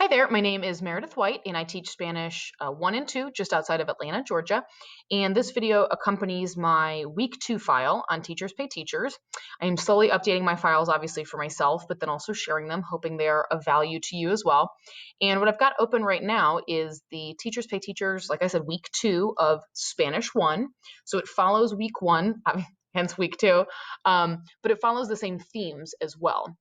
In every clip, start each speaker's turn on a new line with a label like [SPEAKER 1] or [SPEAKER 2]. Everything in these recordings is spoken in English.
[SPEAKER 1] Hi there, my name is Meredith White and I teach Spanish 1 and 2 just outside of Atlanta, Georgia. And this video accompanies my week 2 file on Teachers Pay Teachers. I am slowly updating my files obviously for myself, but then also sharing them, hoping they're of value to you as well. And what I've got open right now is the Teachers Pay Teachers, like I said, week 2 of Spanish 1. So it follows week 1, hence week 2, but it follows the same themes as well.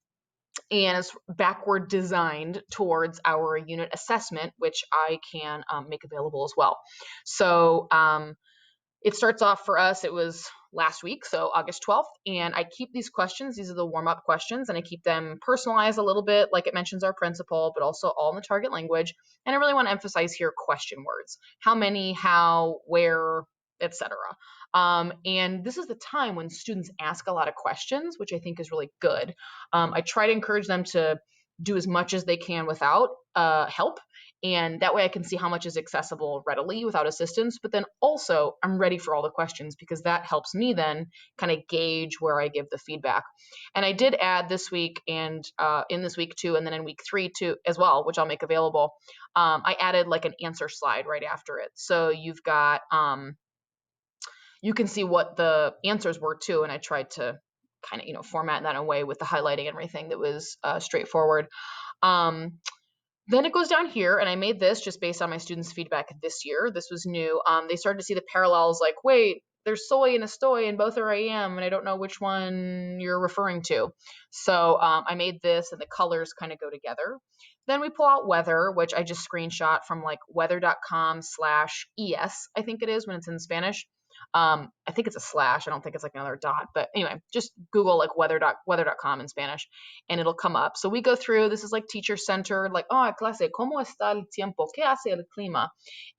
[SPEAKER 1] And it's backward designed towards our unit assessment, which I can make available as well. So it starts off for us, it was last week, so August 12th, and I keep these questions, these are the warm-up questions, and I keep them personalized a little bit, like it mentions our principal, but also all in the target language. And I really want to emphasize here question words. How many, how, where, etc. And this is the time when students ask a lot of questions, which I think is really good. I try to encourage them to do as much as they can without help, and that way I can see how much is accessible readily without assistance. But then also I'm ready for all the questions because that helps me then kind of gauge where I give the feedback. And I did add this week and in this week 2, and then in week 3 too as well, which I'll make available. I added like an answer slide right after it. So you've got you can see what the answers were too, and I tried to kind of format that in a way with the highlighting and everything that was straightforward. Then it goes down here, and I made this just based on my students' feedback this year. This was new. They started to see the parallels, like, wait, there's soy and estoy, and both are am, and I don't know which one you're referring to. So I made this, and the colors kind of go together. Then we pull out weather, which I just screenshot from like weather.com/es, I think it is when it's in Spanish. I think it's a slash. I don't think it's like another dot, but anyway, just Google like weather.com in Spanish and it'll come up. So we go through, this is like teacher centered, like, oh, clase, ¿cómo está el tiempo? ¿Qué hace el clima?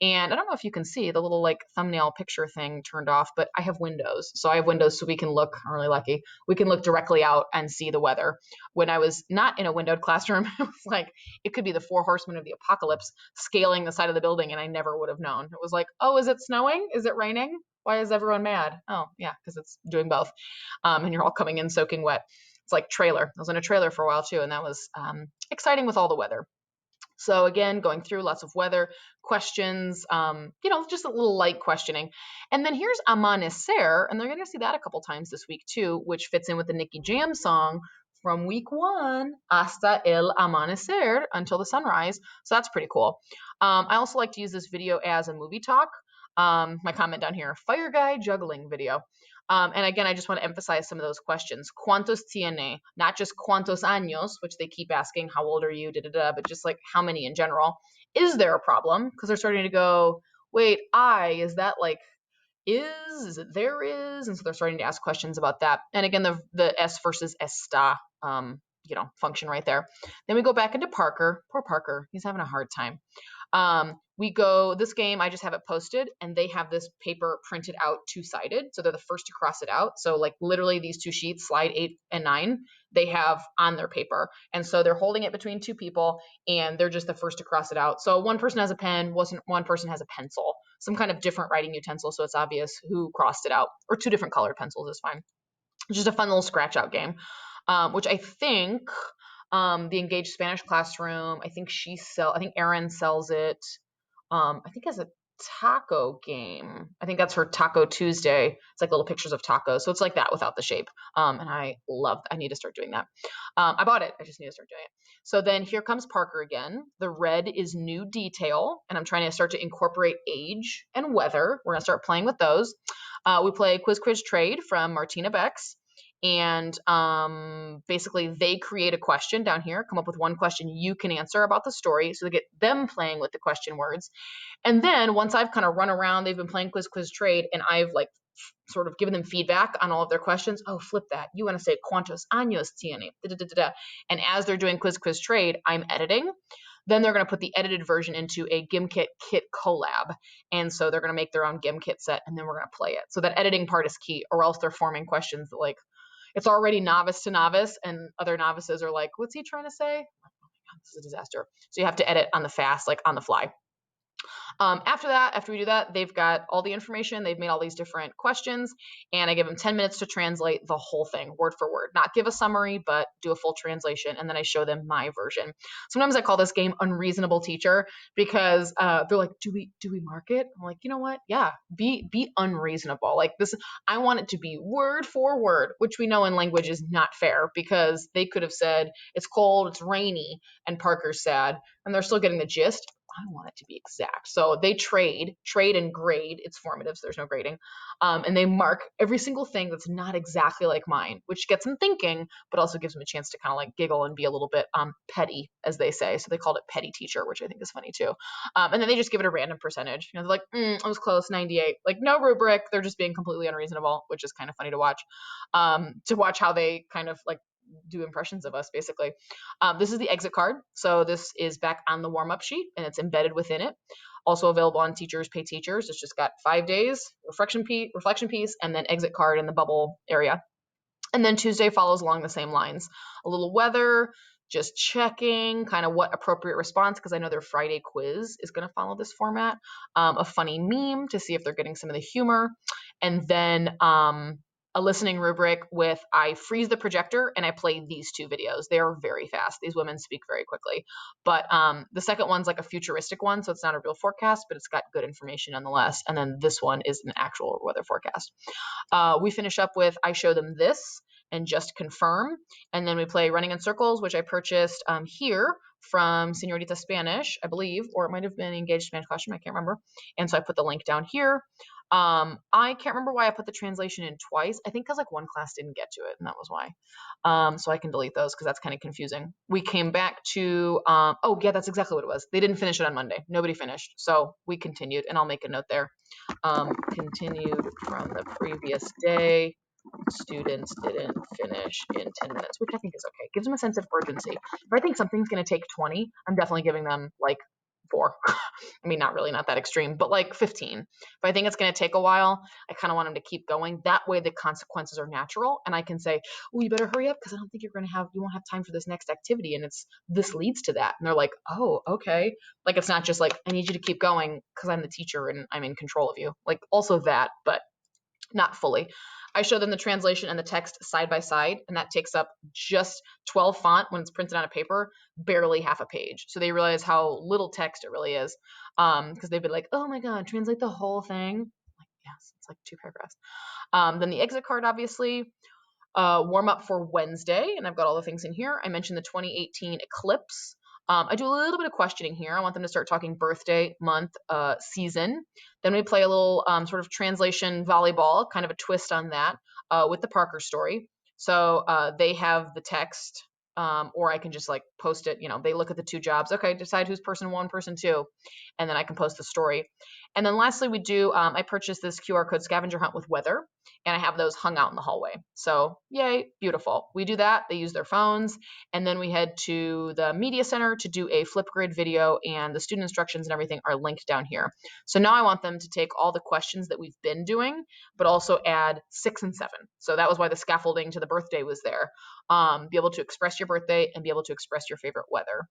[SPEAKER 1] And I don't know if you can see the little like thumbnail picture thing turned off, but I have windows. So I have windows so we can look, I'm really lucky, we can look directly out and see the weather. When I was not in a windowed classroom, it was like, it could be the 4 horsemen of the apocalypse scaling the side of the building and I never would have known. It was like, oh, is it snowing? Is it raining? Why is everyone mad? Oh, yeah, because it's doing both. And you're all coming in soaking wet. It's like trailer. I was in a trailer for a while too, and that was exciting with all the weather. So again, going through lots of weather questions, just a little light questioning. And then here's Amanecer, and they're going to see that a couple times this week too, which fits in with the Nicky Jam song from week 1, hasta el amanecer, until the sunrise. So that's pretty cool. I also like to use this video as a movie talk. My comment down here, fire guy juggling video. And again, I just want to emphasize some of those questions. ¿Cuántos tiene? Not just ¿cuántos años?, which they keep asking, how old are you, but just like how many in general. Is there a problem? Because they're starting to go, wait, is that like is it there is? And so they're starting to ask questions about that. And again, the S versus esta, function right there. Then we go back into Parker. Poor Parker, he's having a hard time. We go, this game, I just have it posted, and they have this paper printed out 2-sided. So they're the first to cross it out. So like literally these 2 sheets, slide 8 and 9, they have on their paper. And so they're holding it between 2 people, and they're just the first to cross it out. So one person has a pen, one person has a pencil, some kind of different writing utensil, so it's obvious who crossed it out. Or 2 different colored pencils is fine. It's just a fun little scratch out game, which I think the Engaged Spanish Classroom, I think Erin sells it. I think as a taco game. I think that's for Taco Tuesday. It's like little pictures of tacos. So it's like that without the shape. And I need to start doing that. I bought it. I just need to start doing it. So then here comes Parker again. The red is new detail. And I'm trying to start to incorporate age and weather. We're going to start playing with those. We play Quiz Trade from Martina Bex. And basically they create a question down here, come up with one question you can answer about the story. So they get them playing with the question words. And then once I've kind of run around, they've been playing Quiz Trade, and I've like sort of given them feedback on all of their questions. Oh, flip that. You want to say ¿Cuántos años tiene? And as they're doing Quiz Trade, I'm editing. Then they're going to put the edited version into a Gimkit kit collab. And so they're going to make their own Gimkit set, and then we're going to play it. So that editing part is key, or else they're forming questions that like, it's already novice to novice, and other novices are like, what's he trying to say? Oh my God, this is a disaster. So you have to edit on the fast, like on the fly. After we do that, they've got all the information. They've made all these different questions, and I give them 10 minutes to translate the whole thing word for word. Not give a summary, but do a full translation, and then I show them my version. Sometimes I call this game Unreasonable Teacher because they're like, "Do we mark it?" I'm like, "You know what? Yeah, be unreasonable. Like this, I want it to be word for word," which we know in language is not fair because they could have said it's cold, it's rainy, and Parker's sad, and they're still getting the gist. I want it to be exact. So they trade and grade. It's formative, so there's no grading. And they mark every single thing that's not exactly like mine, which gets them thinking, but also gives them a chance to kind of like giggle and be a little bit petty, as they say. So they called it petty teacher, which I think is funny too. And then they just give it a random percentage. You know, they're like, I was close, 98. Like no rubric. They're just being completely unreasonable, which is kind of funny to watch. To watch how they kind of like do impressions of us, basically. This is the exit card. So this is back on the warm-up sheet, and it's embedded within it. Also available on Teachers Pay Teachers. It's just got 5 days, reflection piece, and then exit card in the bubble area. And then Tuesday follows along the same lines. A little weather, just checking kind of what appropriate response, because I know their Friday quiz is going to follow this format. A funny meme to see if they're getting some of the humor. And then a listening rubric with I freeze the projector and I play these 2 videos. They are very fast. These women speak very quickly. But the second one's like a futuristic one, so it's not a real forecast, but it's got good information nonetheless. And then this one is an actual weather forecast. We finish up with I show them this and just confirm. And then we play Running in Circles, which I purchased here from Senorita Spanish, I believe, or it might have been Engaged Spanish Classroom. I can't remember. And so I put the link down here. I can't remember why I put the translation in twice. I think because like one class didn't get to it, and that was why. So I can delete those because that's kind of confusing. We came back to, oh yeah, that's exactly what it was. They didn't finish it on Monday. Nobody finished. So we continued, and I'll make a note there. Continued from the previous day. Students didn't finish in 10 minutes, which I think is okay. Gives them a sense of urgency. If I think something's going to take 20, I'm definitely giving them like 4. I mean, not that extreme, but like 15. If I think it's going to take a while, I kind of want them to keep going. That way the consequences are natural. And I can say, oh, you better hurry up because I don't think you won't have time for this next activity. And this leads to that. And they're like, oh, okay. Like, it's not just like, I need you to keep going because I'm the teacher and I'm in control of you. Like also that, but not fully. I show them the translation and the text side by side, and that takes up just 12 font when it's printed on a paper, barely half a page. So they realize how little text it really is, because they've been like, oh my God, translate the whole thing. Like, yes, it's like 2 paragraphs. Then the exit card, obviously. Warm up for Wednesday, and I've got all the things in here. I mentioned the 2018 eclipse. I do a little bit of questioning here. I want them to start talking birthday, month, season. Then we play a little sort of translation volleyball, kind of a twist on that, with the Parker story. So they have the text, or I can just like post it. You know, they look at the 2 jobs. Okay, decide who's person 1, person 2, and then I can post the story. And then lastly, we do. I purchased this QR code scavenger hunt with weather, and I have those hung out in the hallway. So yay, beautiful. We do that. They use their phones, and then we head to the media center to do a Flipgrid video, and the student instructions and everything are linked down here. So now I want them to take all the questions that we've been doing, but also add 6 and 7. So that was why the scaffolding to the birthday was there. Be able to express your birthday and be able to express your favorite weather.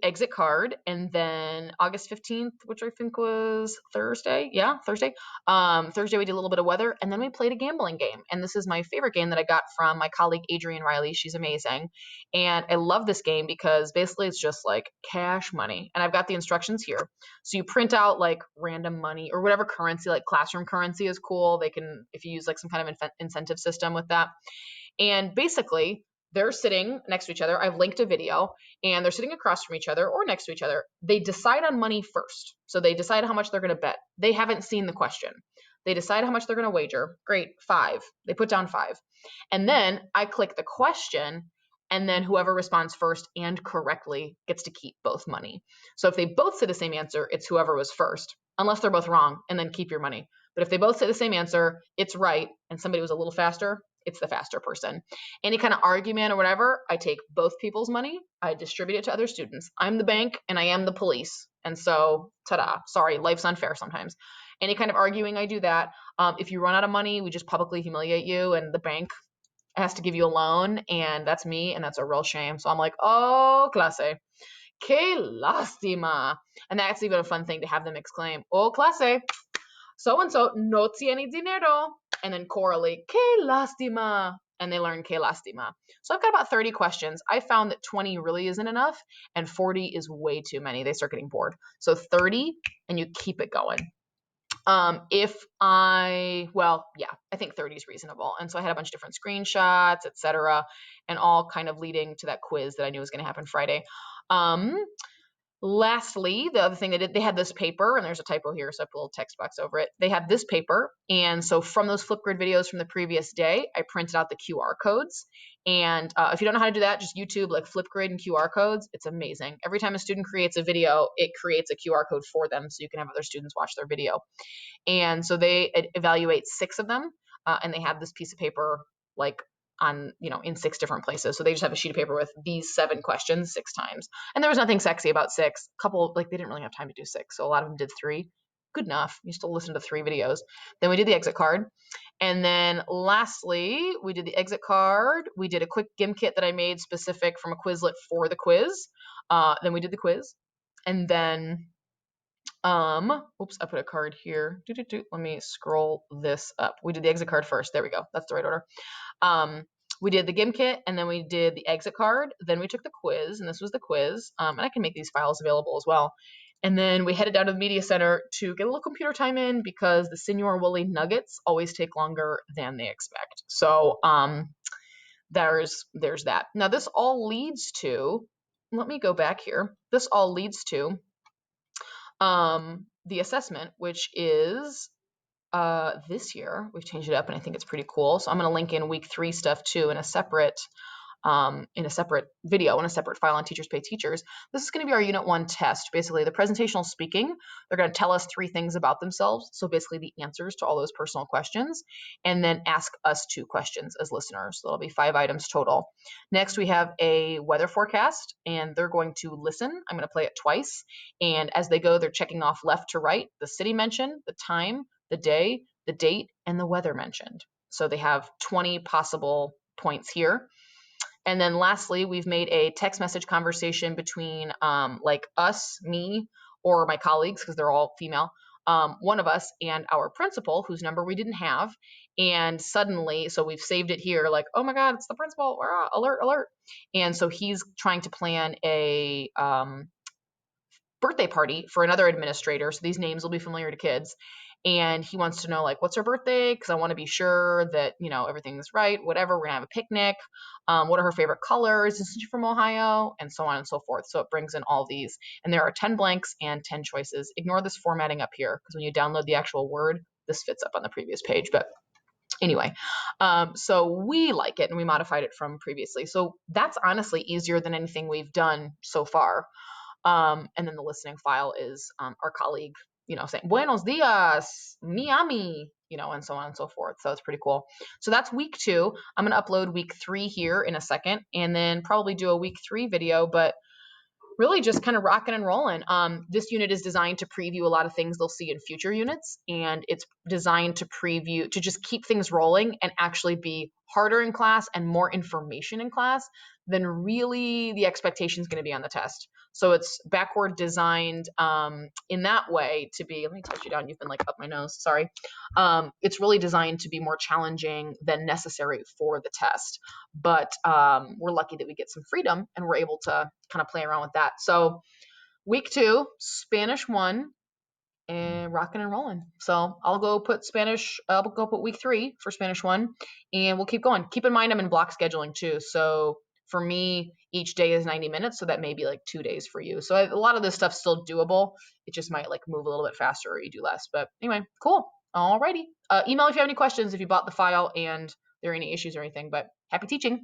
[SPEAKER 1] Exit card, and then August 15th, which I think was Thursday. Yeah, Thursday. Thursday we did a little bit of weather, and then we played a gambling game. And this is my favorite game that I got from my colleague Adrienne Riley. She's amazing. And I love this game because basically it's just like cash money. And I've got the instructions here. So you print out like random money or whatever currency, like classroom currency is cool. They can, if you use like some kind of incentive system with that. And basically, they're sitting next to each other. I've linked a video, and they're sitting across from each other or next to each other. They decide on money first. So they decide how much they're going to bet. They haven't seen the question. They decide how much they're going to wager. Great, 5. They put down 5. And then I click the question, and then whoever responds first and correctly gets to keep both money. So if they both say the same answer, it's whoever was first, unless they're both wrong, and then keep your money. But if they both say the same answer, it's right, and somebody was a little faster, it's the faster person. Any kind of argument or whatever, I take both people's money, I distribute it to other students. I'm the bank and I am the police. And so, ta-da, sorry, life's unfair sometimes. Any kind of arguing, I do that. If you run out of money, we just publicly humiliate you, and the bank has to give you a loan, and that's me, and that's a real shame. So I'm like, oh, clase. Que lástima. And that's even a fun thing to have them exclaim, oh, clase, so-and-so no tiene dinero. And then correlate, que lástima. And they learn que lástima. So I've got about 30 questions. I found that 20 really isn't enough and 40 is way too many. They start getting bored. So 30 and you keep it going. I think 30 is reasonable. And so I had a bunch of different screenshots, etc., and all kind of leading to that quiz that I knew was going to happen Friday. Lastly, the other thing they did, they had this paper, and there's a typo here, so I put a little text box over it. They had this paper, and so from those Flipgrid videos from the previous day, I printed out the QR codes. And if you don't know how to do that, just YouTube like Flipgrid and QR codes. It's amazing. Every time a student creates a video, it creates a QR code for them, so you can have other students watch their video. And so they evaluate 6 of them, and they have this piece of paper like on, in 6 different places. So they just have a sheet of paper with these 7 questions 6 times. And there was nothing sexy about 6. A couple, like they didn't really have time to do 6. So a lot of them did 3. Good enough. You still listen to 3 videos. Then we did the exit card. And then lastly, we did the exit card. We did a quick Gimkit that I made specific from a Quizlet for the quiz. Then we did the quiz. And then oops, I put a card here. Let me scroll this up. We did the exit card first. There we go. That's the right order. We did the Gimkit, and then we did the exit card. Then we took the quiz, and this was the quiz. And I can make these files available as well. And then we headed down to the media center to get a little computer time in because the Senor Wooly nuggets always take longer than they expect. So there's that. Now this all leads to, let me go back here. This all leads to the assessment, which is this year. We've changed it up, and I think it's pretty cool. So I'm going to link in week 3 stuff too in a separate video, in a separate file on Teachers Pay Teachers. This is going to be our Unit 1 test. Basically, the presentational speaking, they're going to tell us 3 things about themselves. So basically the answers to all those personal questions, and then ask us 2 questions as listeners. So that'll be 5 items total. Next, we have a weather forecast, and they're going to listen. I'm going to play it twice. And as they go, they're checking off left to right, the city mentioned, the time, the day, the date, and the weather mentioned. So they have 20 possible points here. And then lastly, we've made a text message conversation between like us, me, or my colleagues, because they're all female, one of us and our principal, whose number we didn't have. And suddenly, so we've saved it here, like, oh my God, it's the principal, alert, alert. And so he's trying to plan a birthday party for another administrator. So these names will be familiar to kids. And he wants to know, like, what's her birthday? Because I want to be sure that, everything's right, whatever. We're going to have a picnic. What are her favorite colors? Is she from Ohio? And so on and so forth. So it brings in all these. And there are 10 blanks and 10 choices. Ignore this formatting up here, because when you download the actual word, this fits up on the previous page. But anyway, so we like it, and we modified it from previously. So that's honestly easier than anything we've done so far. And then the listening file is our colleague, saying buenos dias, Miami, and so on and so forth. So it's pretty cool. So that's week 2. I'm going to upload week 3 here in a second, and then probably do a week 3 video, but really just kind of rocking and rolling. This unit is designed to preview a lot of things they'll see in future units, and it's designed to just keep things rolling and actually be harder in class and more information in class than really the expectation is going to be on the test. So it's backward designed in that way to be, let me touch you down, you've been like up my nose, sorry. It's really designed to be more challenging than necessary for the test. But we're lucky that we get some freedom and we're able to kind of play around with that. So week 2, Spanish 1, and rocking and rolling. So I'll go put week 3 for Spanish 1, and we'll keep going. Keep in mind, I'm in block scheduling too. So for me, each day is 90 minutes. So that may be like 2 days for you. So a lot of this stuff's still doable. It just might like move a little bit faster or you do less. But anyway, cool. Alrighty. Email if you have any questions, if you bought the file and there are any issues or anything, but happy teaching.